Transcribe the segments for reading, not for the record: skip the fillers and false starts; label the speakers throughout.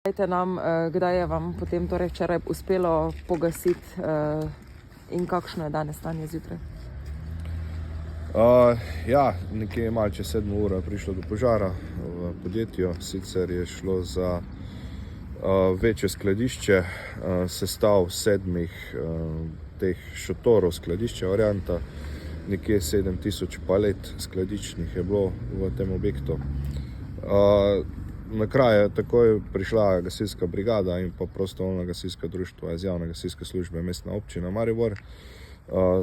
Speaker 1: Povejte nam, kdaj je vam potem torej včeraj uspelo pogasiti in kakšno je danes stanje zjutraj?
Speaker 2: Nekje malo čez 7 ur prišlo do požara v podjetju. Sicer je šlo za večje skladišče, sestav 7 teh šotorov skladišča varianta. Nekje 7000 palet skladiščnih je bilo v tem objektu. Na kraj je takoj prišla gasilska brigada in pa prostovoljno gasilsko društvo iz javne gasilske službe Mestna občina Maribor.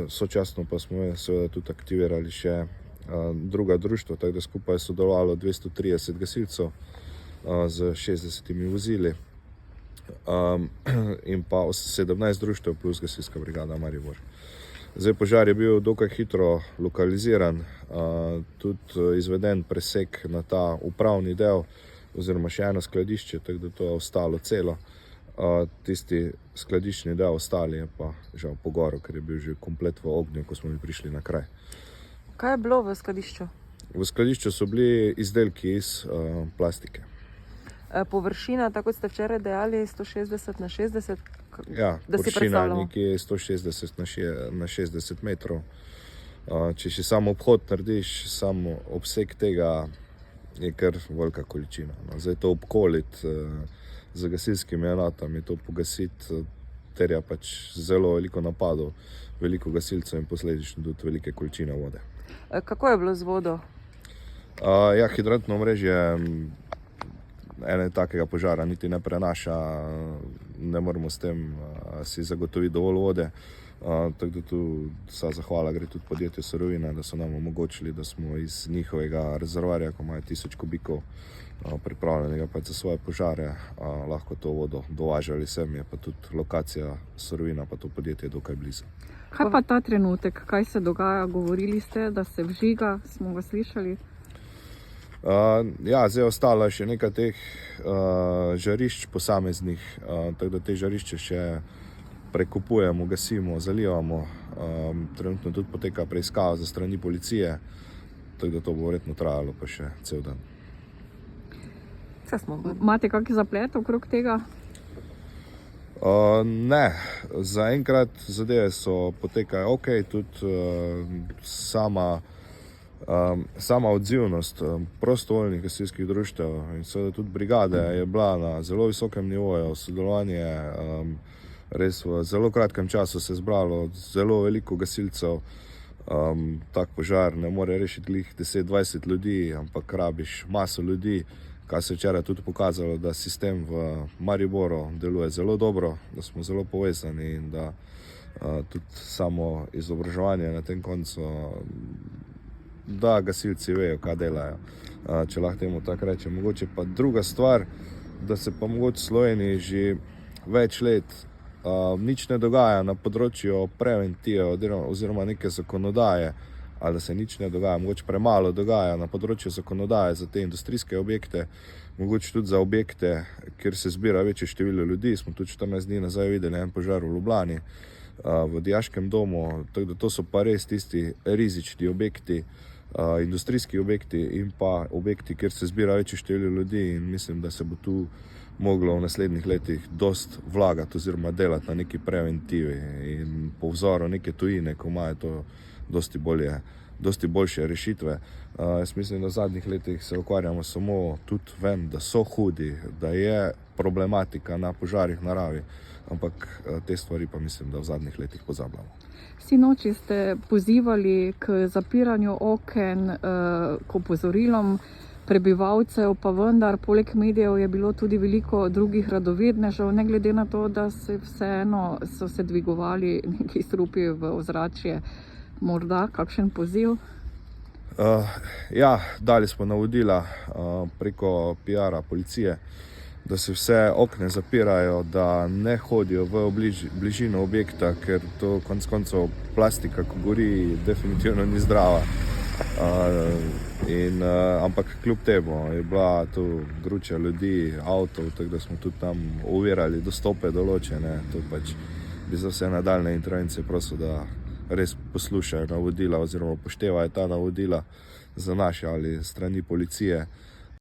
Speaker 2: Sočasno pa smo seveda tudi aktivirali še druga društva, tako da skupaj je sodelovalo 230 gasilcev z 60 vozili in pa 17 društev plus gasilska brigada Maribor. Zdaj, požar je bil dokaj hitro lokaliziran, tudi izveden presek na ta upravni del oziroma še eno skladišče, tako da to je ostalo celo. Tisti skladiščni del ostali je pa žal pogorel, ker je bil že komplet v ognju, ko smo mi prišli na kraj.
Speaker 1: Kaj je bilo v skladišču?
Speaker 2: V skladišču so bili izdelki iz plastike.
Speaker 1: Površina, tako kot ste včeraj dejali, 160 na 60?
Speaker 2: Ja, površina nekje 160 na 60 metrov. Če še samo obhod narediš, samo obseg tega je kar velika količina. Zdaj to obkoliti z gasilskimi enotami, to pogasiti terja pač zelo veliko napadov, veliko gasilcev in posledično tudi velike količine vode.
Speaker 1: Kako je bilo z vodo?
Speaker 2: Hidrantno omrežje ene takega požara niti ne prenaša, ne moremo s tem si zagotoviti dovolj vode. Tako da tu vsa zahvala gre tudi podjetju Surovina, da so nam omogočili, da smo iz njihovega rezervoarja, ko imajo 1000 kubikov pripravljenega pač za svoje požare, lahko to vodo dovažali sem, je pa tudi lokacija Surovina pa to podjetje dokaj blizu.
Speaker 3: Kaj pa ta trenutek, kaj se dogaja? Govorili ste, da se vžiga, smo ga slišali?
Speaker 2: Zdaj ostalo je še nekaj teh žarišč posameznih, tako da te žarišče še prekupujemo, gasimo, zalivamo. Trenutno tudi poteka preiskava za strani policije, tako da to bo verjetno trajalo pa še cel dan.
Speaker 3: Imate kakšen zaplet okrog tega?
Speaker 2: Ne, zaenkrat zadeve so potekajo ok, tudi sama odzivnost prostovoljnih gasilskih društev in seveda tudi brigade je bila na zelo visokem nivoju, sodelovanje. Res v zelo kratkem času se je zbralo zelo veliko gasilcev. Tak požar ne more rešiti glih 10-20 ljudi, ampak rabiš maso ljudi, kar se je včeraj tudi pokazalo, da sistem v Mariboru deluje zelo dobro, da smo zelo povezani in da tudi samo izobraževanje na tem koncu, da gasilci vejo, kaj delajo, če lahko temu tako rečem. Mogoče pa druga stvar, da se pa mogoče v Sloveniji že več let nič ne dogaja na področju preventive oziroma neke zakonodaje, ali da se nič ne dogaja, mogoče premalo dogaja na področju zakonodaje za te industrijske objekte, mogoče tudi za objekte, kjer se zbira večje število ljudi. Smo tudi 14 dni nazaj videli en požar v Ljubljani, v dijaškem domu, tako da to so pa res tisti rizični objekti, industrijski objekti in pa objekti, kjer se zbira večje število ljudi in mislim, da se bo tu moglo v naslednjih letih dosti vlagati oziroma delati na neki preventivi in po vzoru neke tujine, ko imajo to dosti boljše rešitve. Jaz mislim, da v zadnjih letih se ukvarjamo samo, tudi vem, da so hudi, da je problematika na požarih v naravi, ampak te stvari pa mislim, da v zadnjih letih pozabljamo.
Speaker 3: Sinoči ste pozivali k zapiranju oken, k opozorilom prebivalcev, pa vendar poleg medijev je bilo tudi veliko drugih radovednežev, ne glede na to, da so se dvigovali neki strupi v ozračje. Morda kakšen poziv?
Speaker 2: Dali smo navodila preko PR-a policije, da se vse okne zapirajo, da ne hodijo v bližino objekta, ker to konec koncev plastika, ko gori, definitivno ni zdrava. Ampak kljub temu je bila tu gruča ljudi, avtov, tako da smo tudi tam ovirali dostope določene. To pač bi za vse nadaljne intervencije prosil, da res poslušajo navodila oziroma upoštevajo ta navodila za naše ali strani policije.